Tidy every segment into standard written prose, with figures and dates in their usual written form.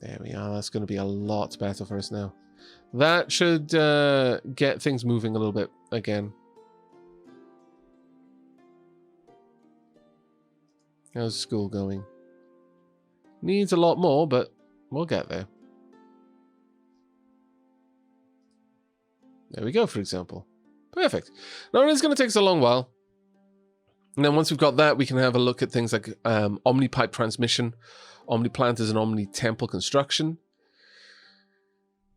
There we are. That's going to be a lot better for us now. That should get things moving a little bit again. How's school going? Needs a lot more, but we'll get there. There we go, for example. Perfect. Now, it is going to take us a long while. And then once we've got that, we can have a look at things like omni-pipe transmission, omni-planters, and omni-temple construction.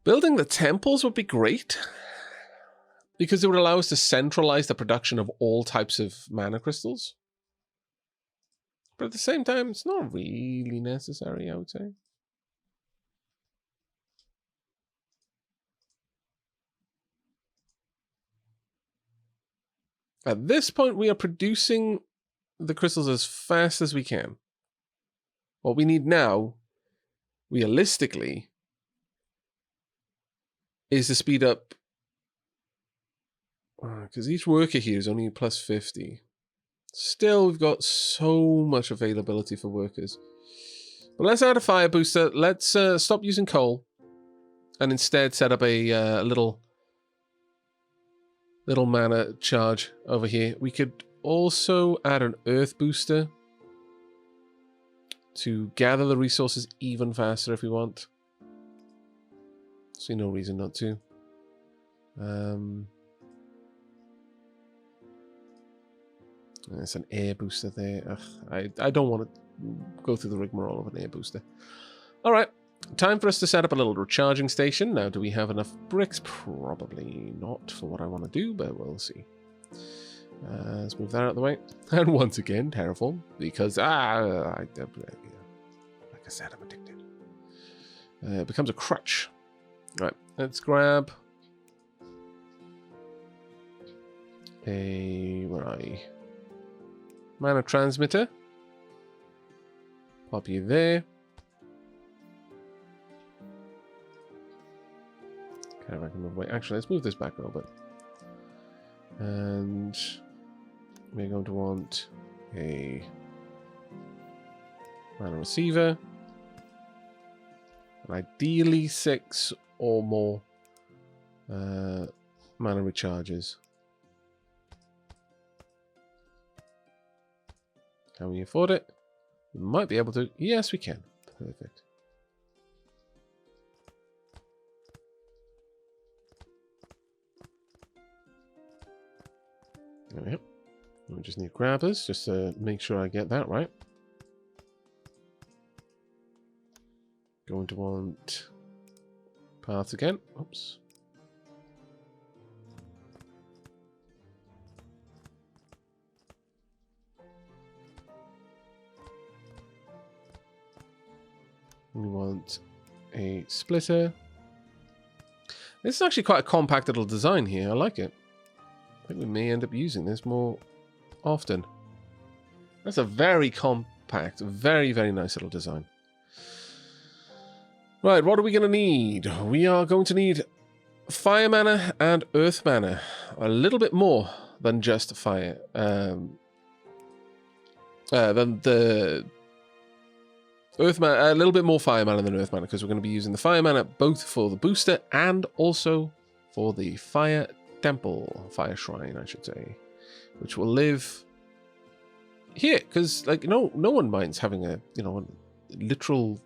Building the temples would be great, because it would allow us to centralize the production of all types of mana crystals. But at the same time, it's not really necessary, I would say. At this point, we are producing the crystals as fast as we can. What we need now, realistically, is to speed up. Because each worker here is only plus 50. Still, we've got so much availability for workers. But let's add a fire booster. Let's stop using coal. And instead set up a little mana charge over here. We could also add an earth booster to gather the resources even faster if we want. See no reason not to. There's an air booster there. Ugh, I don't want to go through the rigmarole of an air booster. Alright, time for us to set up a little recharging station. Now, do we have enough bricks? Probably not for what I want to do, but we'll see. Let's move that out of the way. And once again, terraform, because, like I said, I'm addicted. It becomes a crutch. Right, let's grab a... where are you? Mana transmitter. Pop you there. Okay, I can move away. Actually, let's move this back a little bit. And we're going to want a mana receiver. And ideally 6 or more mana recharges. Can we afford it? We might be able to. Yes, we can. Perfect. There we go. We just need grabbers, just to make sure I get that right. Going to want paths again. Oops. We want a splitter. This is actually quite a compact little design here. I like it. I think we may end up using this more often. That's a very compact, very, very nice little design. Right, what are we going to need? We are going to need fire mana and earth mana. A little bit more than just fire. Than the earth mana, a little bit more fire mana than earth mana, because we're going to be using the fire mana both for the booster and also for the fire temple, fire shrine, I should say, which will live here, because like no one minds having a a literal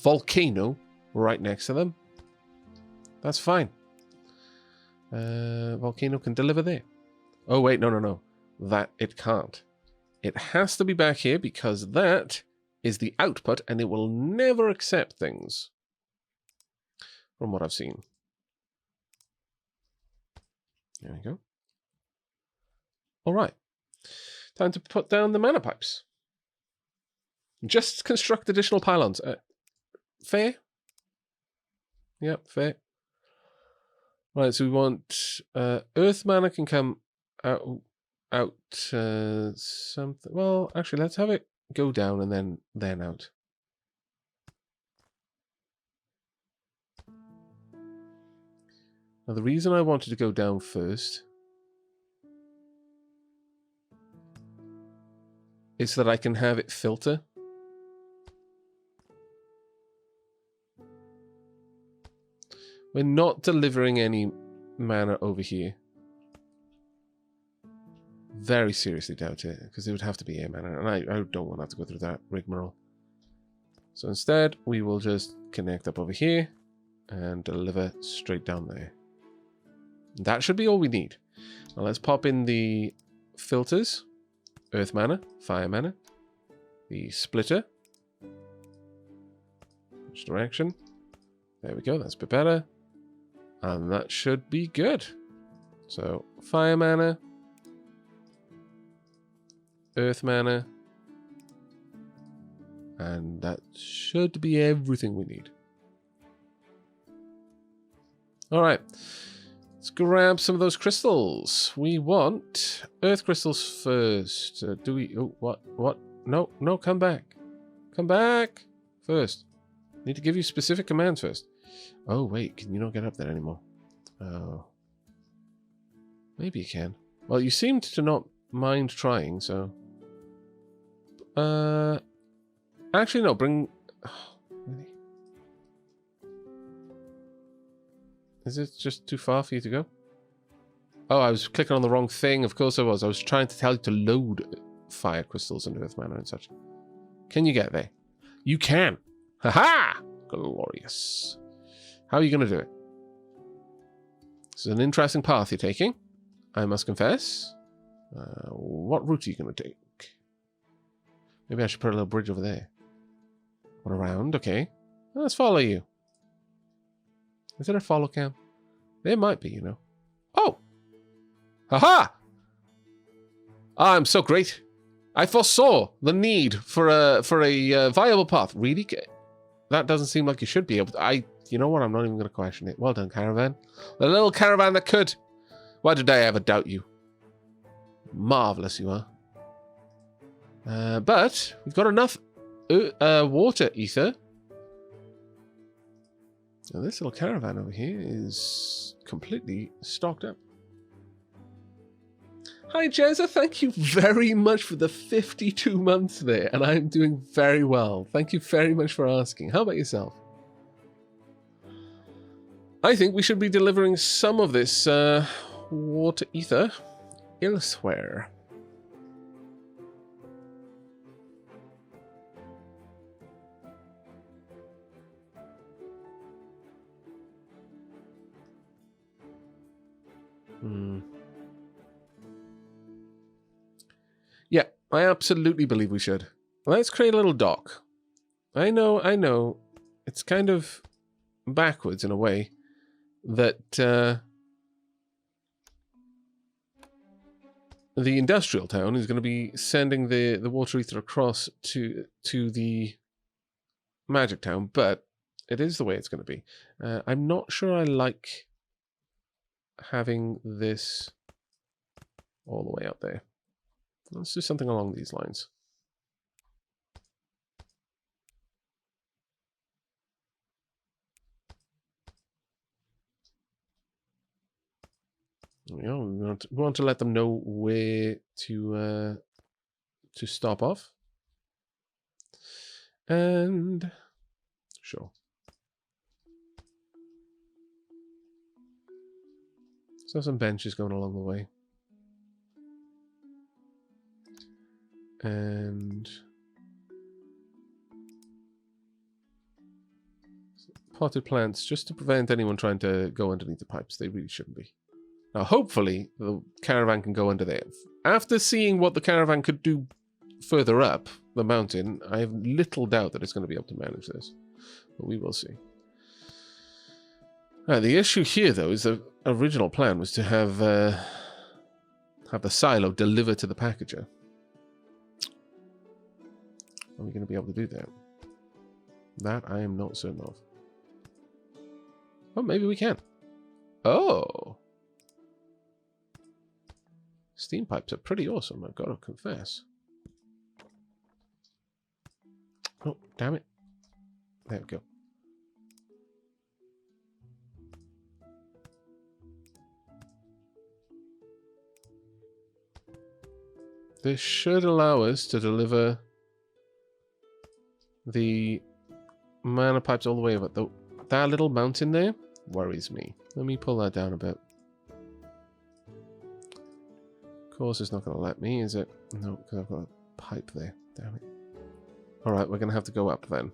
volcano right next to them. That's fine. Volcano can deliver there. Oh wait, no, that it can't. It has to be back here because that is the output, and it will never accept things, from what I've seen. There we go. All right. Time to put down the mana pipes. Just construct additional pylons. Fair? Yep, fair. Right, so we want earth mana can come out something. Well, actually, let's have it go down and then out. Now, the reason I wanted to go down first is that I can have it filter. We're not delivering any mana over here. Very seriously doubt it, because it would have to be air mana, and I don't want to have to go through that rigmarole. So instead, we will just connect up over here and deliver straight down there. That should be all we need. Now let's pop in the filters. Earth mana, fire mana, the splitter. Which direction? There we go, that's a bit better. And that should be good. So, fire mana, earth mana, and that should be everything we need. Alright, let's grab some of those crystals. We want earth crystals first. Do we... Oh, what? No, come back. Come back first. Need to give you specific commands first. Oh, wait, can you not get up there anymore? Oh. Maybe you can. Well, you seemed to not mind trying, so... Actually, no, bring... Oh, really? Is it just too far for you to go? Oh, I was clicking on the wrong thing. Of course I was. I was trying to tell you to load fire crystals and earth mana and such. Can you get there? You can! Ha-ha! Glorious. How are you going to do it? This is an interesting path you're taking, I must confess. What route are you going to take? Maybe I should put a little bridge over there. One around, okay. Let's follow you. Is it a follow cam? There might be, you know. Oh! Ha-ha! I'm so great. I foresaw the need for a viable path. Really? That doesn't seem like you should be able to. You know what? I'm not even going to question it. Well done, caravan. The little caravan that could. Why did I ever doubt you? Marvelous you are. But we've got enough water ether. Now this little caravan over here is completely stocked up. Hi, Jezza. Thank you very much for the 52 months there, and I'm doing very well. Thank you very much for asking. How about yourself? I think we should be delivering some of this water ether elsewhere. Yeah, I absolutely believe we should. Let's create a little dock. I know. It's kind of backwards in a way that the industrial town is going to be sending the water ether across to the magic town, but it is the way it's going to be. I'm not sure I like having this all the way out there. Let's do something along these lines. You know, we want to let them know where to stop off. And sure. So some benches going along the way. And potted plants, just to prevent anyone trying to go underneath the pipes. They really shouldn't be. Now, hopefully, the caravan can go under there. After seeing what the caravan could do further up the mountain, I have little doubt that it's going to be able to manage this. But we will see. The issue here, though, is the original plan was to have the silo delivered to the packager. Are we going to be able to do that? That I am not certain of. Oh, maybe we can. Oh! Steam pipes are pretty awesome, I've got to confess. Oh, damn it. There we go. This should allow us to deliver the mana pipes all the way over. That little mountain there, worries me. Let me pull that down a bit. Of course, it's not going to let me, is it? No, because I've got a pipe there. Damn it. Alright, we're going to have to go up then.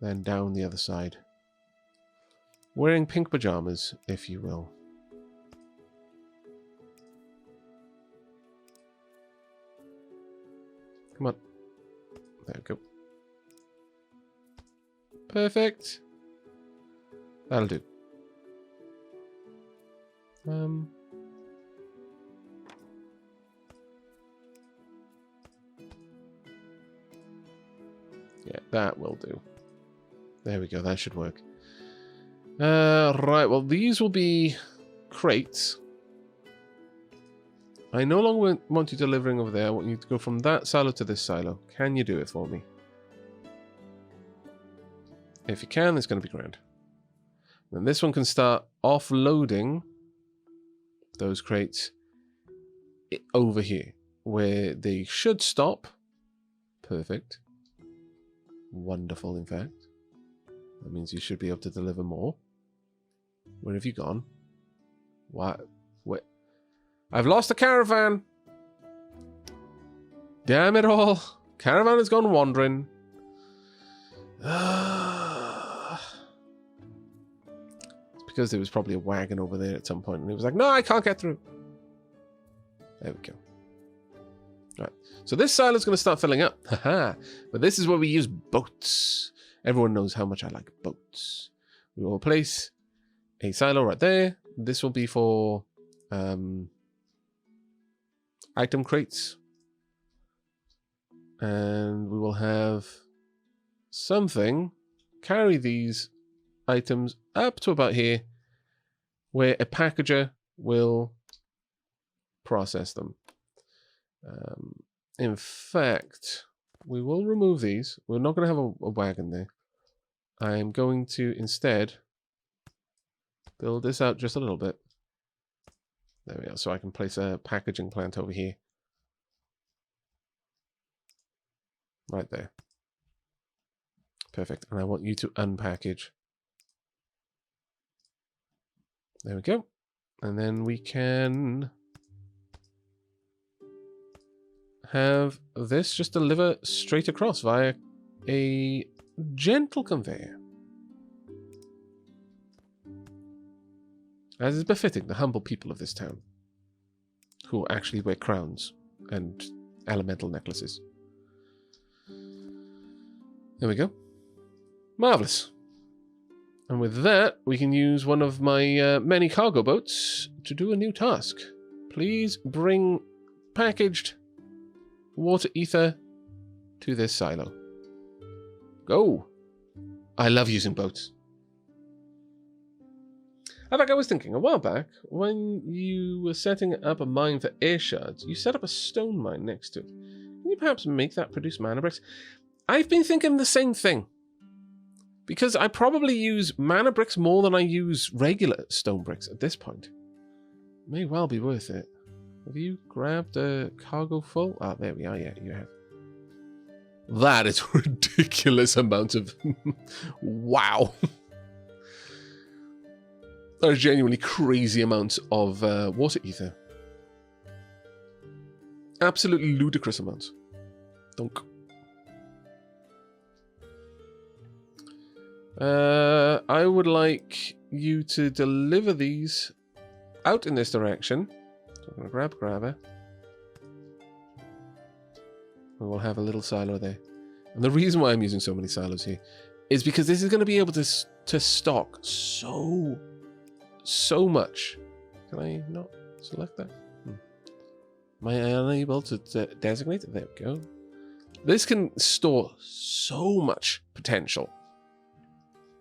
Then down the other side. Wearing pink pajamas, if you will. Come on. There we go. Perfect. That'll do. Yeah, that will do. There we go, that should work. Right, well, these will be crates. I no longer want you delivering over there. I want you to go from that silo to this silo. Can you do it for me? If you can, it's going to be grand. Then this one can start offloading those crates over here, where they should stop. Perfect. Wonderful, in fact. That means you should be able to deliver more. Where have you gone? What? Wait. I've lost a caravan! Damn it all! Caravan has gone wandering. It's because there was probably a wagon over there at some point, and it was like, no, I can't get through. There we go. Right. So this silo is going to start filling up. Haha. But this is where we use boats. Everyone knows how much I like boats. We will place a silo right there. This will be for item crates. And we will have something carry these items up to about here, where a packager will process them. In fact, we will remove these. We're not going to have a wagon there. I am going to instead build this out just a little bit. There we are. So I can place a packaging plant over here. Right there. Perfect. And I want you to unpackage. There we go. And then we can have this just deliver straight across via a gentle conveyor. As is befitting the humble people of this town, who actually wear crowns and elemental necklaces. There we go. Marvellous. And with that, we can use one of my many cargo boats to do a new task. Please bring packaged water ether to this silo. Go! I love using boats. Aavak, I was thinking, a while back, when you were setting up a mine for air shards, you set up a stone mine next to it. Can you perhaps make that produce mana bricks? I've been thinking the same thing. Because I probably use mana bricks more than I use regular stone bricks at this point. May well be worth it. Have you grabbed a cargo full? Ah, there we are. Yeah, you have. That is a ridiculous amount of... Wow. That is genuinely crazy amounts of water ether. Absolutely ludicrous amounts. Donk. I would like you to deliver these out in this direction. So I'm going to grab grabber. We will have a little silo there. And the reason why I'm using so many silos here is because this is going to be able to stock so much. Can I not select that? Am I unable to designate it? There we go. This can store so much potential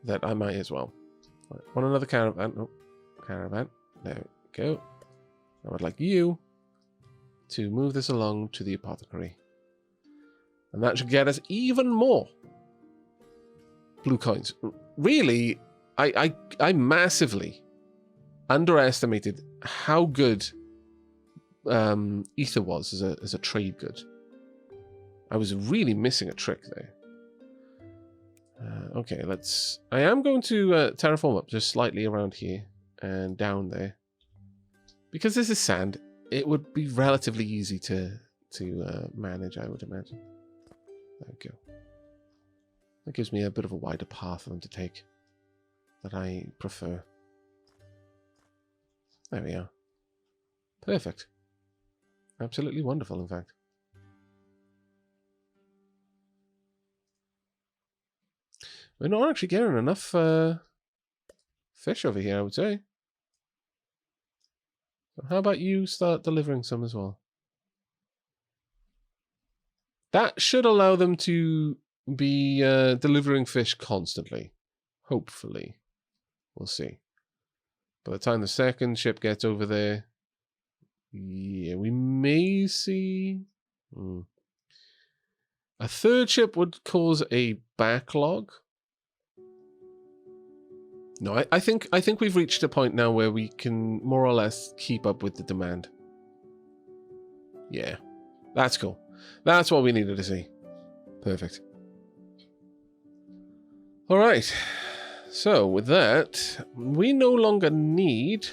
that I might as well. Right, want another caravan? Oh, caravan. There we go. I would like you to move this along to the apothecary. And that should get us even more blue coins. Really, I massively underestimated how good ether was as a trade good. I was really missing a trick there. Okay, let's... I am going to terraform up just slightly around here and down there. Because this is sand, it would be relatively easy to manage, I would imagine. There we go. That gives me a bit of a wider path for them to take that I prefer. There we are. Perfect. Absolutely wonderful, in fact. We're not actually getting enough fish over here, I would say. So how about you start delivering some as well? That should allow them to be delivering fish constantly. Hopefully. We'll see. By the time the second ship gets over there, yeah, we may see... A third ship would cause a backlog. No, I think we've reached a point now where we can more or less keep up with the demand. Yeah, that's cool. That's what we needed to see. Perfect. All right. So with that, we no longer need...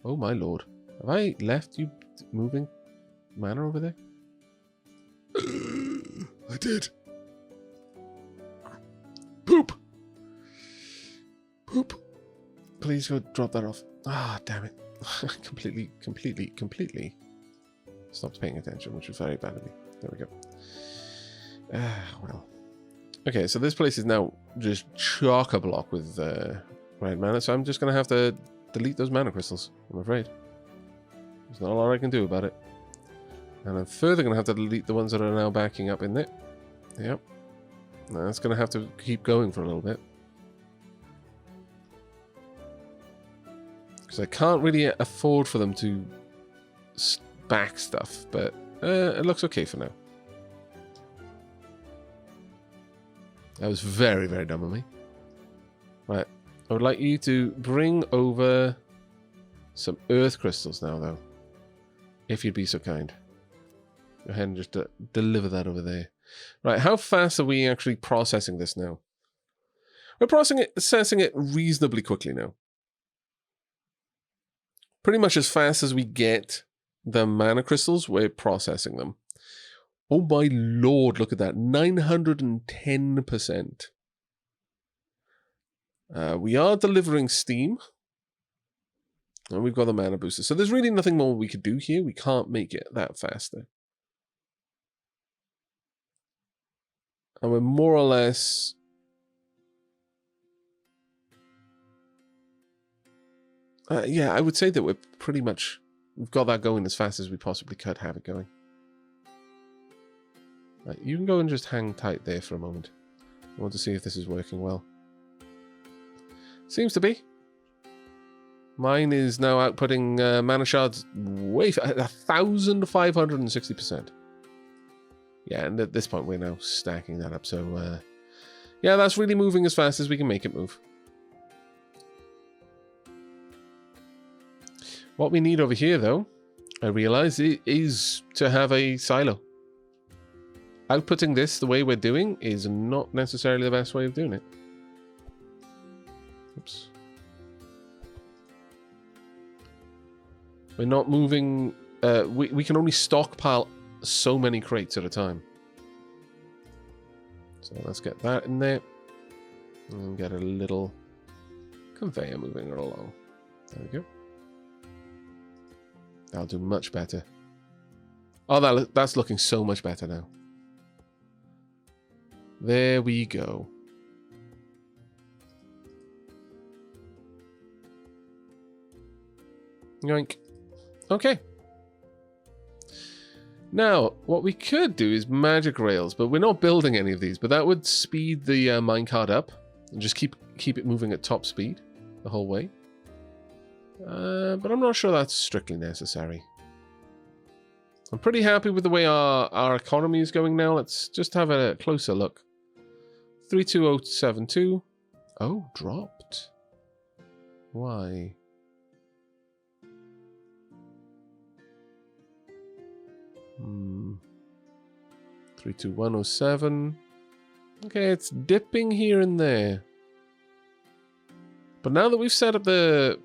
Oh my lord. Have I left you moving mana over there? I did. Poop! Poop. Please go drop that off. Ah, damn it. completely stopped paying attention, which was very bad of me. There we go. Well. Okay, so this place is now just chock-a-block with red mana, so I'm just going to have to delete those mana crystals, I'm afraid. There's not a lot I can do about it. And I'm further going to have to delete the ones that are now backing up in there. Yep. That's going to have to keep going for a little bit. Because I can't really afford for them to back stuff, but it looks okay for now. That was very, very dumb of me. Right. I would like you to bring over some earth crystals now, though. If you'd be so kind. Go ahead and just deliver that over there. Right, how fast are we actually processing this now? We're processing it reasonably quickly now. Pretty much as fast as we get the mana crystals, we're processing them. Oh my lord, look at that. 910%. We are delivering steam. And we've got the mana booster. So there's really nothing more we could do here. We can't make it that faster. And we're more or less... yeah, I would say that we're pretty much... We've got that going as fast as we possibly could have it going. Right, you can go and just hang tight there for a moment. I want to see if this is working well. Seems to be. Mine is now outputting mana shards way... 1,560%. Yeah, and at this point we're now stacking that up, so yeah, that's really moving as fast as we can make it move. What we need over here, though, I realize, is to have a silo. Outputting this the way we're doing is not necessarily the best way of doing it. Oops. We're not moving... we can only stockpile so many crates at a time. So let's get that in there. And get a little conveyor moving it along. There we go. That'll do much better. Oh, that's looking so much better now. There we go. Yoink. Okay. Now, what we could do is magic rails, but we're not building any of these, but that would speed the minecart up and just keep it moving at top speed the whole way. But I'm not sure that's strictly necessary. I'm pretty happy with the way our economy is going now. Let's just have a closer look. 32072. Oh, dropped. Why? Hmm. 32107. Okay, it's dipping here and there. But now that we've set up the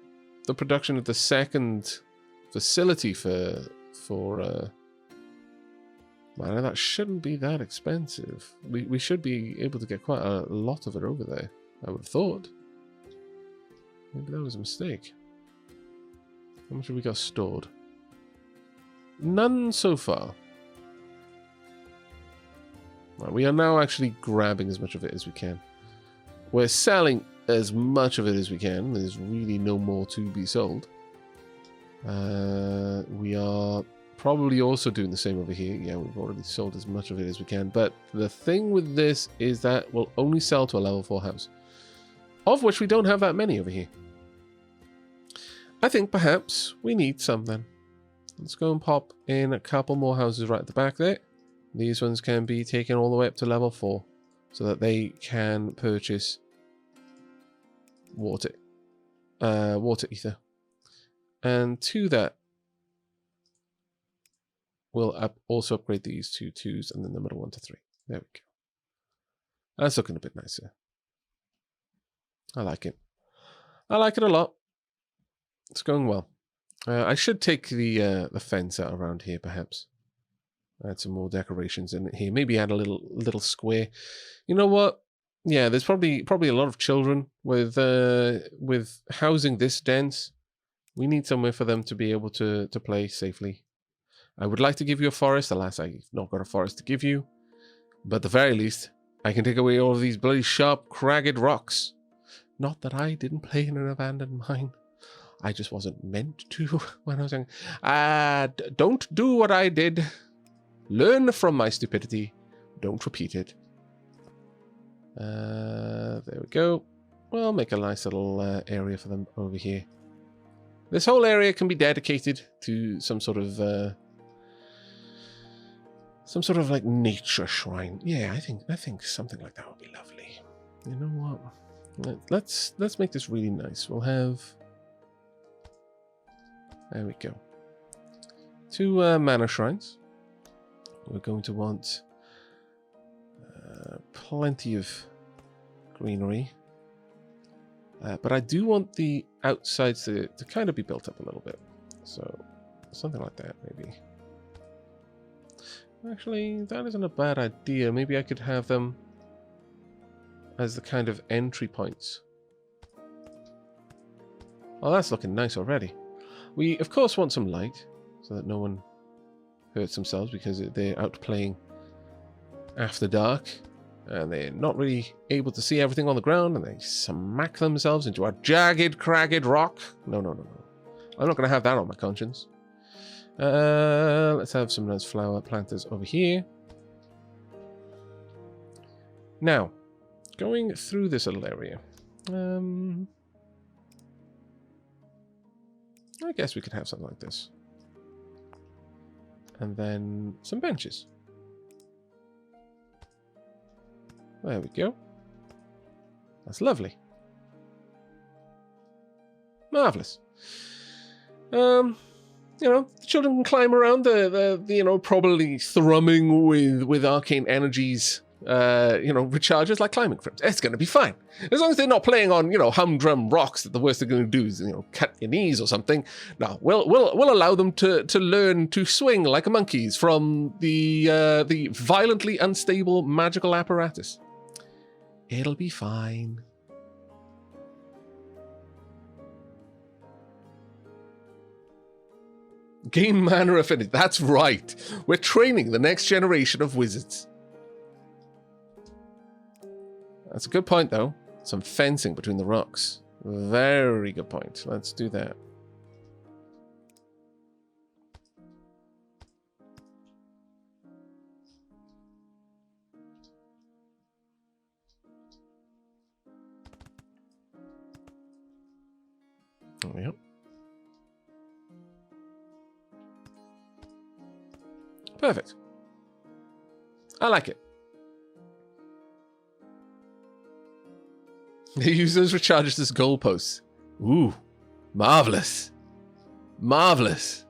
production of the second facility for man, that shouldn't be that expensive. We should be able to get quite a lot of it over there, I would have thought. Maybe that was a mistake. How much have we got stored? None so far. Right, we are now actually grabbing as much of it as we can. We're selling as much of it as we can. There's really no more to be sold. We are probably also doing the same over here. Yeah, we've already sold as much of it as we can. But the thing with this is that we'll only sell to a level 4 house, of which we don't have that many over here. I think perhaps we need something. Let's go and pop in a couple more houses right at the back there. These ones can be taken all the way up to level 4 so that they can purchase water ether. And to that, we'll also upgrade these to 2s and then the middle one to 3. There we go. That's looking a bit nicer. I like it. I like it a lot. It's going well. I should take the fence out around here, perhaps. Add some more decorations in here. Maybe add a little square. You know what? Yeah, there's probably a lot of children with housing this dense. We need somewhere for them to be able to play safely. I would like to give you a forest. Alas, I've not got a forest to give you. But at the very least, I can take away all of these bloody sharp, cragged rocks. Not that I didn't play in an abandoned mine. I just wasn't meant to when I was young. Don't do what I did. Learn from my stupidity. Don't repeat it. There we go. We'll make a nice little area for them over here. This whole area can be dedicated to some sort of like nature shrine. Yeah, I think something like that would be lovely. You know what? Let's make this really nice. We'll have. There we go. 2 mana shrines. We're going to want plenty of greenery. But I do want the outsides to kind of be built up a little bit. So something like that, maybe. Actually, that isn't a bad idea. Maybe I could have them as the kind of entry points. Oh, that's looking nice already. We, of course, want some light so that no one hurts themselves because they're out playing after dark and they're not really able to see everything on the ground and they smack themselves into a jagged, cragged rock. No. I'm not going to have that on my conscience. Let's have some nice flower planters over here. Now, going through this little area. I guess we could have something like this. And then some benches. There we go. That's lovely. Marvelous. You know, the children can climb around the you know, probably thrumming with arcane energies. You know, recharges like climbing frames. It's going to be fine. As long as they're not playing on, you know, humdrum rocks that the worst they're going to do is, you know, cut your knees or something. No, we'll allow them to learn to swing like monkeys from the violently unstable magical apparatus. It'll be fine. Gain mana affinity. That's right. We're training the next generation of wizards. That's a good point, though. Some fencing between the rocks. Very good point. Let's do that. Yep. Perfect. I like it. They use those recharges as goalposts. Ooh, marvelous, marvelous.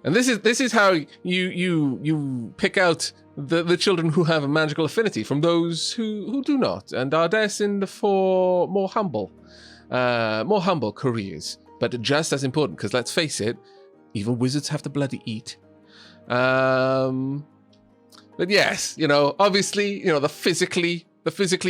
And this is how you pick out the children who have a magical affinity from those who do not, and are destined for more humble careers. But just as important, because let's face it, even wizards have to bloody eat. But yes, obviously, the physically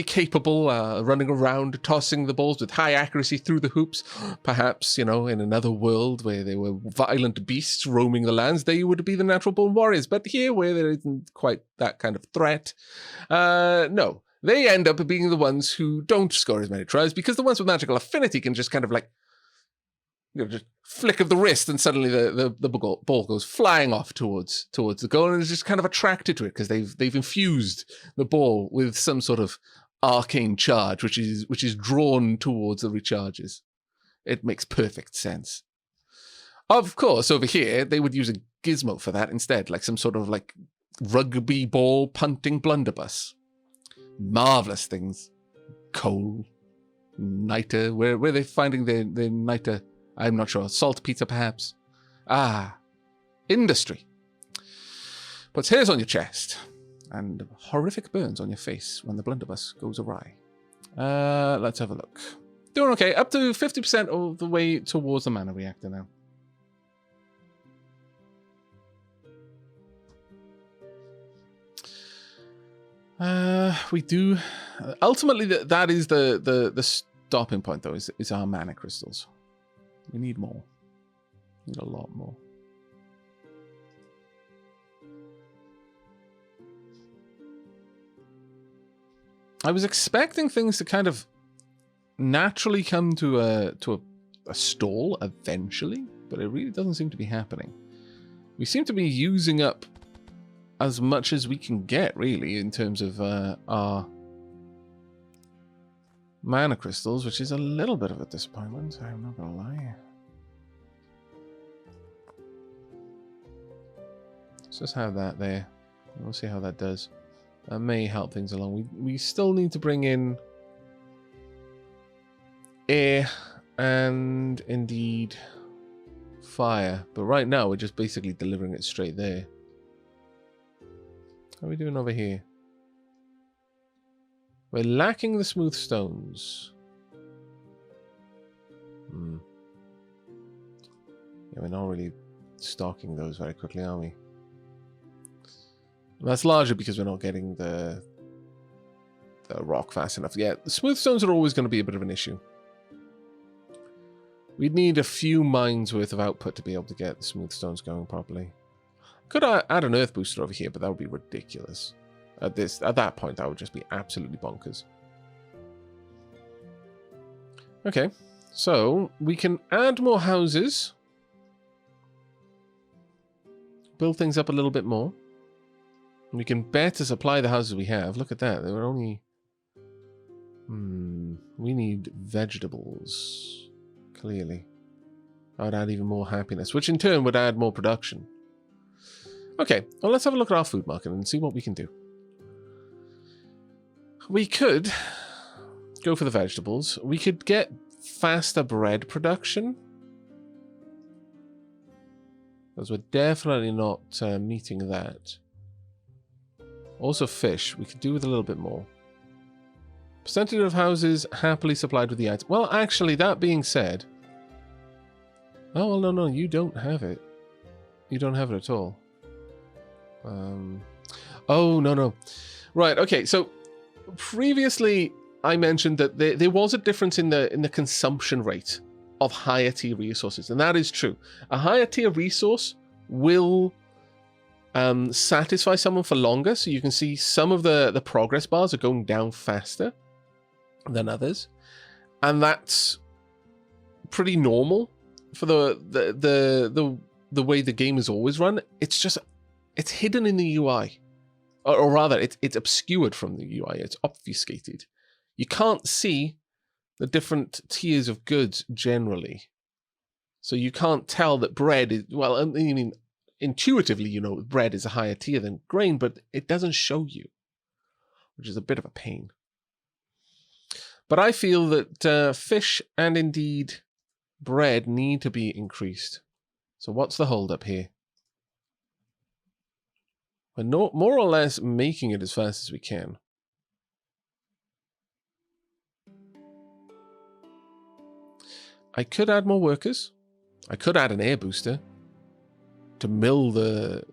capable, running around, tossing the balls with high accuracy through the hoops. Perhaps, in another world where there were violent beasts roaming the lands, they would be the natural-born warriors. But here, where there isn't quite that kind of threat, no. They end up being the ones who don't score as many tries, because the ones with magical affinity can just kind of just flick of the wrist, and suddenly the ball goes flying off towards the goal, and is just kind of attracted to it because they've infused the ball with some sort of arcane charge, which is drawn towards the recharges. It makes perfect sense. Of course, over here they would use a gizmo for that instead, like some sort of rugby ball punting blunderbuss. Marvelous things. Coal, niter. Where are they finding their niter? I'm not sure. Saltpeter, perhaps? Industry. Puts hairs on your chest and horrific burns on your face when the blunderbuss goes awry. Let's have a look. Doing okay. Up to 50% of the way towards the mana reactor now. We do... Ultimately, that is the stopping point, though, is our mana crystals. We need more. We need a lot more. I was expecting things to kind of naturally come to a stall eventually, but it really doesn't seem to be happening. We seem to be using up as much as we can get, really, in terms of our mana crystals, which is a little bit of a disappointment, I'm not gonna lie. Let's just have that there. We'll see how that does. That may help things along. We still need to bring in air and indeed fire, but right now we're just basically delivering it straight there. How are we doing over here? We're lacking the smooth stones. Yeah, we're not really stocking those very quickly, are we? That's largely because we're not getting the rock fast enough. Yeah, the smooth stones are always going to be a bit of an issue. We'd need a few mines worth of output to be able to get the smooth stones going properly. Could I add an earth booster over here, but that would be ridiculous. At that point, that would just be absolutely bonkers. Okay, so we can add more houses. Build things up a little bit more. We can better supply the houses we have. Look at that. They were only... We need vegetables. Clearly. That would add even more happiness, which in turn would add more production. Okay, well, let's have a look at our food market and see what we can do. We could go for the vegetables. We could get faster bread production. Because we're definitely not meeting that. Also fish. We could do with a little bit more. Percentage of houses happily supplied with the item. Well, actually, that being said... Oh, well, no, you don't have it. You don't have it at all. Oh, no. Right, okay, so... Previously, I mentioned that there was a difference in the consumption rate of higher tier resources, and that is true. A higher tier resource will satisfy someone for longer, so you can see some of the progress bars are going down faster than others, and that's pretty normal for the way the game is always run. It's hidden in the UI. Or rather, it's obscured from the UI. It's obfuscated. You can't see the different tiers of goods generally. So you can't tell that bread is... Well, I mean, intuitively, you know, bread is a higher tier than grain, but it doesn't show you, which is a bit of a pain. But I feel that fish and indeed bread need to be increased. So what's the hold up here? We're more or less making it as fast as we can. I could add more workers. I could add an air booster to mill the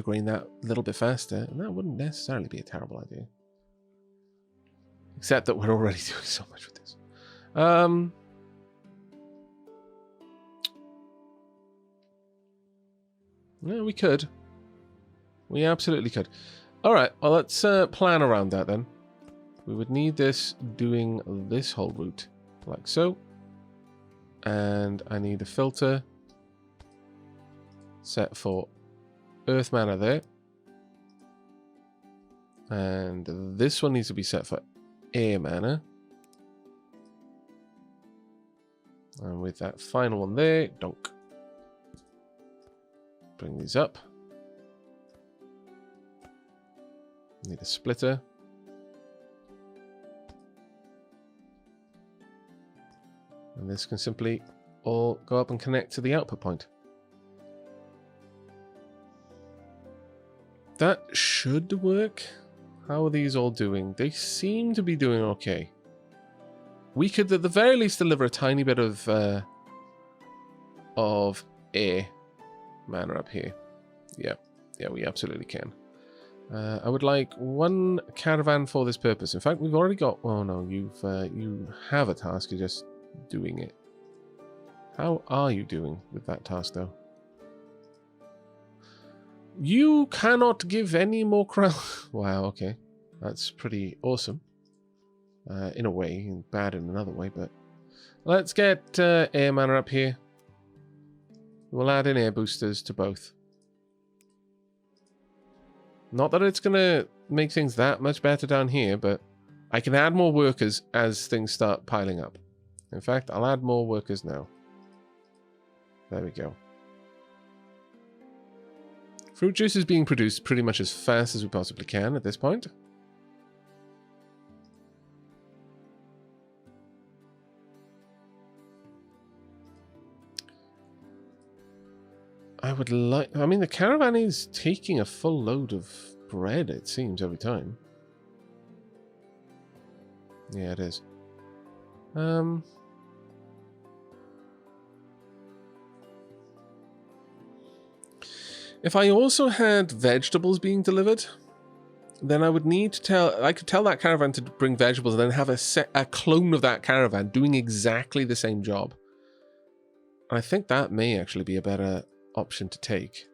grain that little bit faster, and that wouldn't necessarily be a terrible idea. Except that we're already doing so much with this. Yeah, we could. We absolutely could. Alright, well, let's plan around that then. We would need this doing this whole route, like so. And I need a filter set for earth mana there. And this one needs to be set for air mana. And with that final one there, donk. Bring these up. Need a splitter. And this can simply all go up and connect to the output point. That should work. How are these all doing? They seem to be doing okay. We could at the very least deliver a tiny bit of air mana up here. Yeah, we absolutely can. I would like one caravan for this purpose. In fact, we've already got... Oh no, you have a task. You're just doing it. How are you doing with that task, though? You cannot give any more crown. Wow, okay. That's pretty awesome. In a way, and bad in another way, but... Let's get air mana up here. We'll add in air boosters to both. Not that it's going to make things that much better down here, but I can add more workers as things start piling up. In fact, I'll add more workers now. There we go. Fruit juice is being produced pretty much as fast as we possibly can at this point. I would like... I mean, the caravan is taking a full load of bread, it seems, every time. Yeah, it is. If I also had vegetables being delivered, then I would need to tell... I could tell that caravan to bring vegetables and then have a clone of that caravan doing exactly the same job. I think that may actually be a better option to take.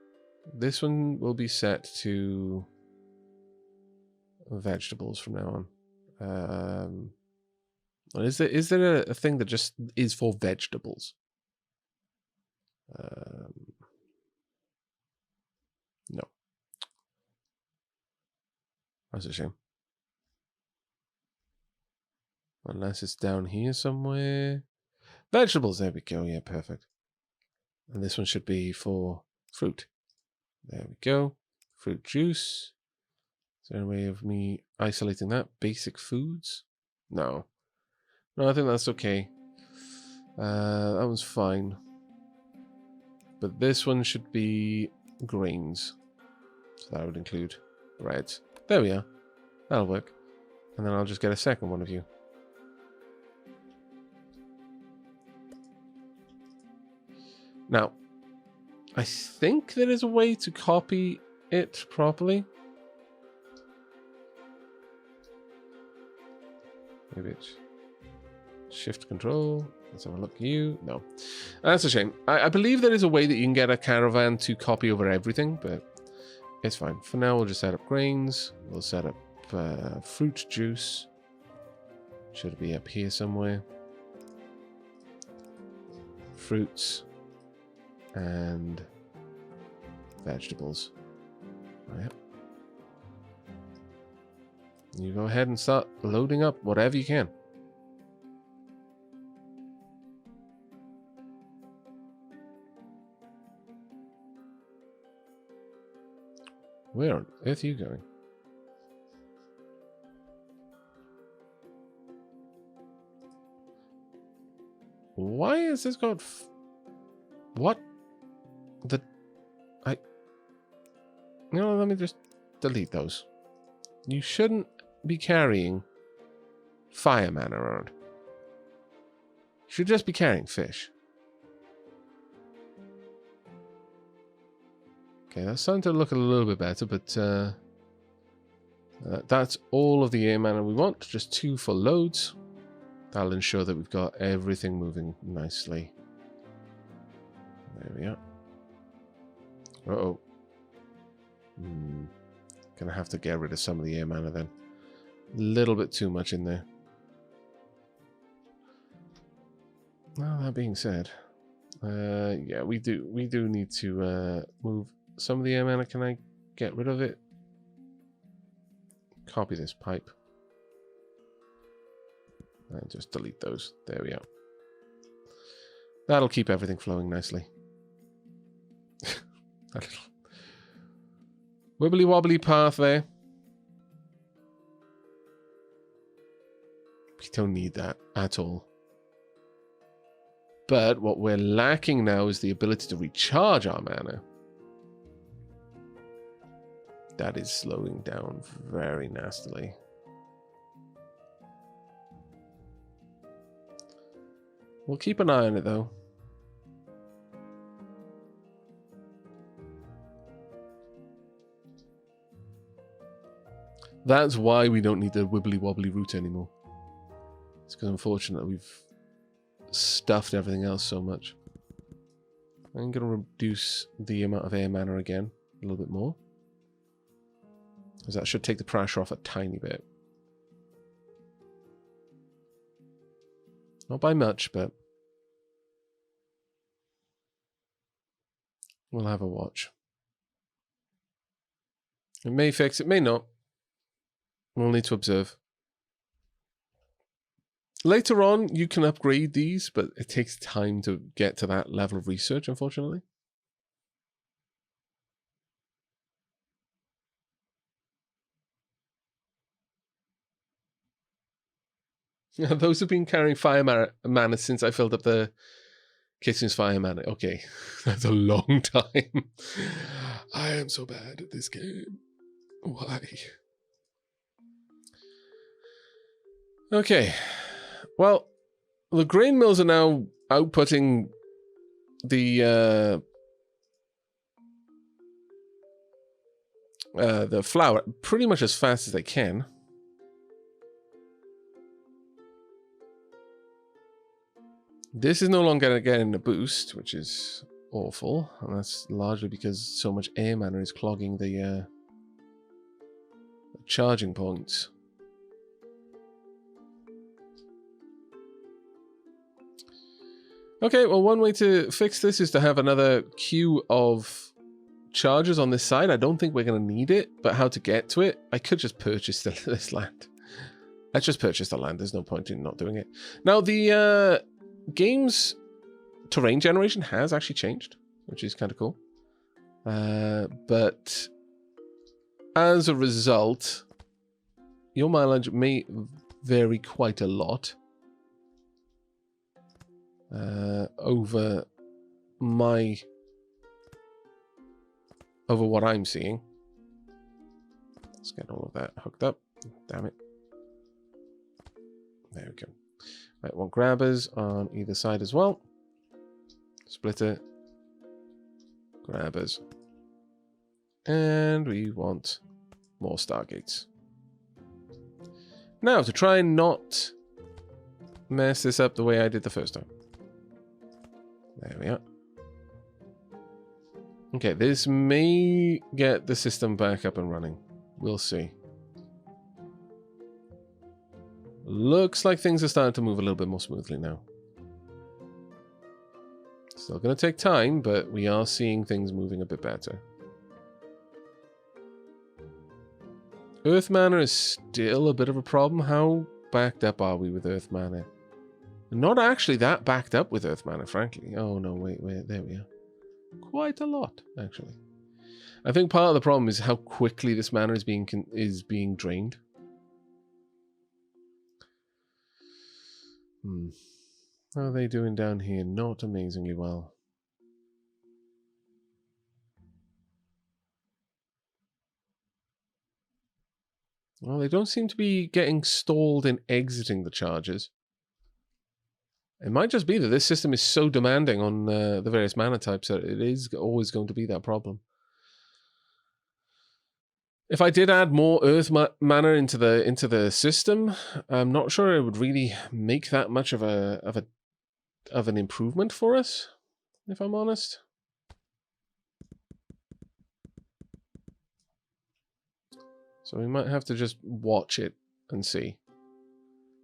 This one will be set to vegetables from now on. Is there a thing that just is for vegetables? No. That's a shame. Unless it's down here somewhere. Vegetables, there we go. Yeah, perfect. And this one should be for fruit. There we go. Fruit juice. Is there a way of me isolating that? Basic foods? No. No, I think that's okay. That one's fine. But this one should be grains. So that would include bread. There we are. That'll work. And then I'll just get a second one of you. Now, I think there is a way to copy it properly. Maybe it's shift control. Let's have a look at you. No. That's a shame. I believe there is a way that you can get a caravan to copy over everything, but it's fine. For now, we'll just set up grains. We'll set up fruit juice. Should be up here somewhere. Fruits. And vegetables. Yep. You go ahead and start loading up whatever you can. Where on earth are you going? Why has this got... What? You know, let me just delete those. You shouldn't be carrying fire mana around. You should just be carrying fish. Okay, that's starting to look a little bit better, but that's all of the air mana we want. Just 2 full loads. That'll ensure that we've got everything moving nicely. There we are. Uh-oh. Gonna have to get rid of some of the air mana then. A little bit too much in there. Well, that being said, yeah, we do need to move some of the air mana. Can I get rid of it? Copy this pipe. And just delete those. There we are. That'll keep everything flowing nicely. That little wibbly wobbly path there. We don't need that at all. But what we're lacking now is the ability to recharge our mana. That is slowing down very nastily. We'll keep an eye on it though. That's why we don't need the wibbly wobbly route anymore. It's because unfortunately we've stuffed everything else so much. I'm going to reduce the amount of air mana again a little bit more, because that should take the pressure off a tiny bit. Not by much, but we'll have a watch. It may fix, it may not. We'll need to observe. Later on, you can upgrade these, but it takes time to get to that level of research, unfortunately. Those have been carrying fire mana since I filled up the kitchen's fire mana. Okay, that's a long time. I am so bad at this game. Why? Okay. Well, the grain mills are now outputting the flour pretty much as fast as they can. This is no longer getting a boost, which is awful, and that's largely because so much air mana is clogging the charging points. Okay, well, one way to fix this is to have another queue of chargers on this side. I don't think we're going to need it, but how to get to it? I could just purchase this land. Let's just purchase the land. There's no point in not doing it. Now, the game's terrain generation has actually changed, which is kind of cool. But as a result, your mileage may vary quite a lot. Over what I'm seeing. Let's get all of that hooked up. Damn it. There we go. Right, want grabbers on either side as well. Splitter. Grabbers. And we want more stargates. Now, to try and not mess this up the way I did the first time. There we are. Okay, this may get the system back up and running. We'll see. Looks like things are starting to move a little bit more smoothly now. Still going to take time, but we are seeing things moving a bit better. Earth mana is still a bit of a problem. How backed up are we with Earth mana? Not actually that backed up with Earth mana, frankly. Oh, no, wait, there we are. Quite a lot, actually. I think part of the problem is how quickly this mana is being drained. How are they doing down here? Not amazingly well. Well, they don't seem to be getting stalled in exiting the charges. It might just be that this system is so demanding on the various mana types that it is always going to be that problem. If I did add more Earth mana into the system, I'm not sure it would really make that much of an improvement for us, if I'm honest. So we might have to just watch it and see.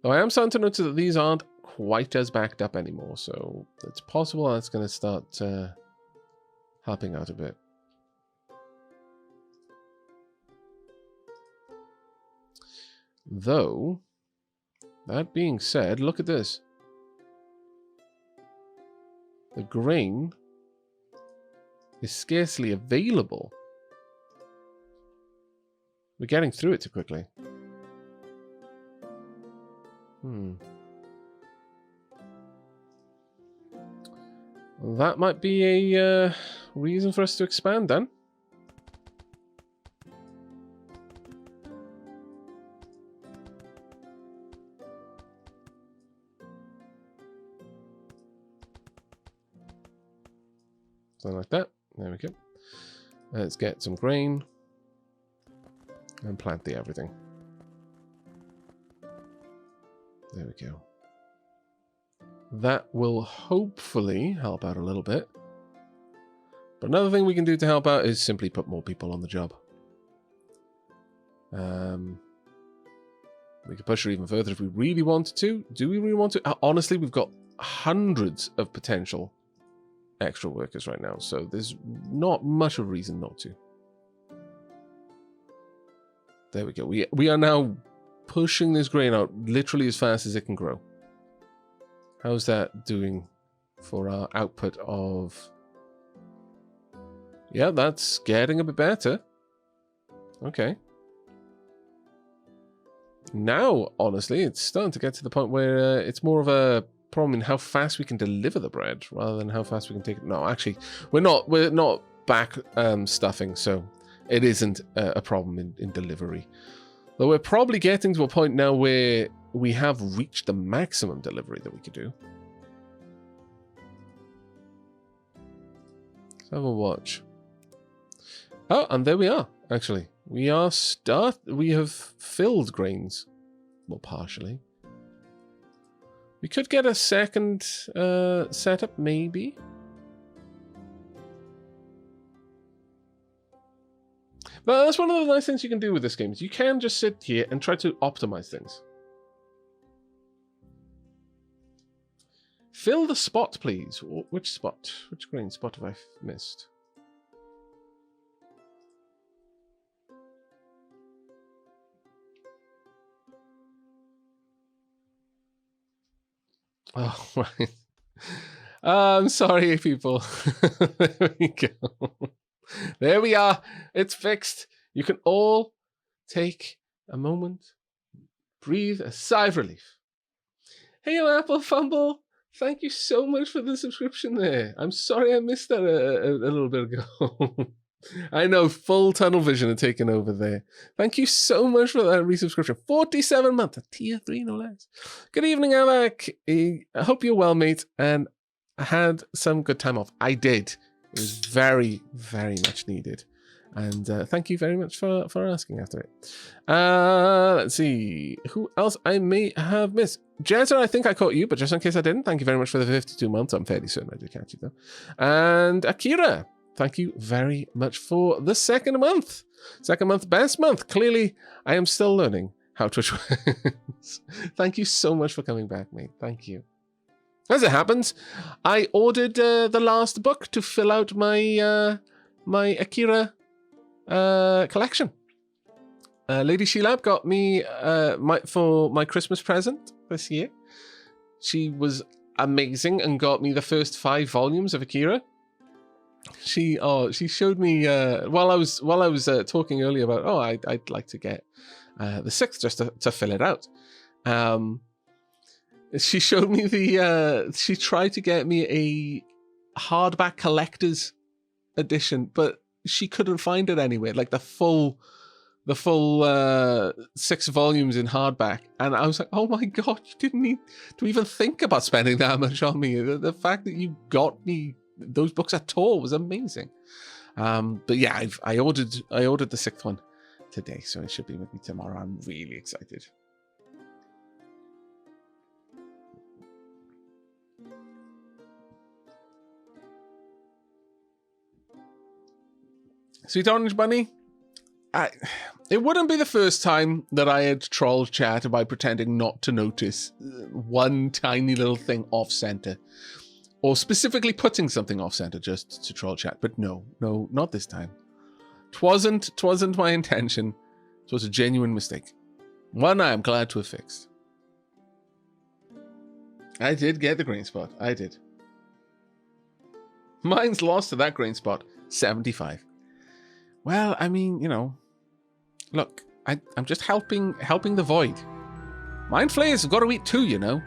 Though I am starting to notice that these aren't quite as backed up anymore, so it's possible that's going to start helping out a bit. Though, that being said, look at this. The grain is scarcely available. We're getting through it too quickly. Well, that might be a reason for us to expand then. Something like that. There we go. Let's get some grain and plant the everything. There we go. That will hopefully help out a little bit. But another thing we can do to help out is simply put more people on the job. We could push her even further if we really wanted to. Do we really want to? Honestly, we've got hundreds of potential extra workers right now, so there's not much of a reason not to. There we go. We are now pushing this grain out literally as fast as it can grow. How's that doing for our output of... Yeah, that's getting a bit better. Okay. Now, honestly, it's starting to get to the point where it's more of a problem in how fast we can deliver the bread rather than how fast we can take it. No, actually, we're not back stuffing, so it isn't a problem in delivery. Though we're probably getting to a point now where we have reached the maximum delivery that we could do. Let's have a watch. Oh, and there we are, actually. We have filled grains. Well, partially. We could get a second setup, maybe. But that's one of the nice things you can do with this game. Is you can just sit here and try to optimize things. Fill the spot, please. Which spot? Which grain spot have I missed? Oh, right. I'm sorry, people. There we go. There we are. It's fixed. You can all take a moment, breathe a sigh of relief. Hey, Apple Fumble. Thank you so much for the subscription there. I'm sorry I missed that a little bit ago. I know, full tunnel vision had taken over there. Thank you so much for that resubscription. 47 months, a tier 3 no less. Good evening, Aavak. I hope you're well, mate, and I had some good time off. I did. It was very, very much needed. And thank you very much for asking after it. Let's see. Who else I may have missed? Jezza, I think I caught you, but just in case I didn't, thank you very much for the 52 months. I'm fairly certain I did catch you, though. And Akira, thank you very much for the second month. Second month, best month. Clearly, I am still learning how Twitch works. Thank you so much for coming back, mate. Thank you. As it happens, I ordered the last book to fill out my my Akira collection. Lady Sheelab got me for my Christmas present this year. She was amazing and got me the first 5 volumes of Akira. She showed me while I was talking earlier about I'd like to get the 6th just to fill it out. She showed me she tried to get me a hardback collector's edition, but she couldn't find it anywhere. Like the full the full 6 volumes in hardback, and I was like, oh my god, you didn't need to even think about spending that much on me. The fact that you got me those books at all was amazing. But yeah, I ordered the 6th one today, so it should be with me tomorrow. I'm really excited. Sweet Orange Bunny, it wouldn't be the first time that I had trolled chat by pretending not to notice one tiny little thing off-center, or specifically putting something off-center just to troll chat. But no, not this time. Twasn't my intention. It was a genuine mistake. One I am glad to have fixed. I did get the green spot. I did. Mine's lost to that green spot. 75. Well, I mean, you know, look, I'm just helping the void. Mind flayers have got to eat too, you know.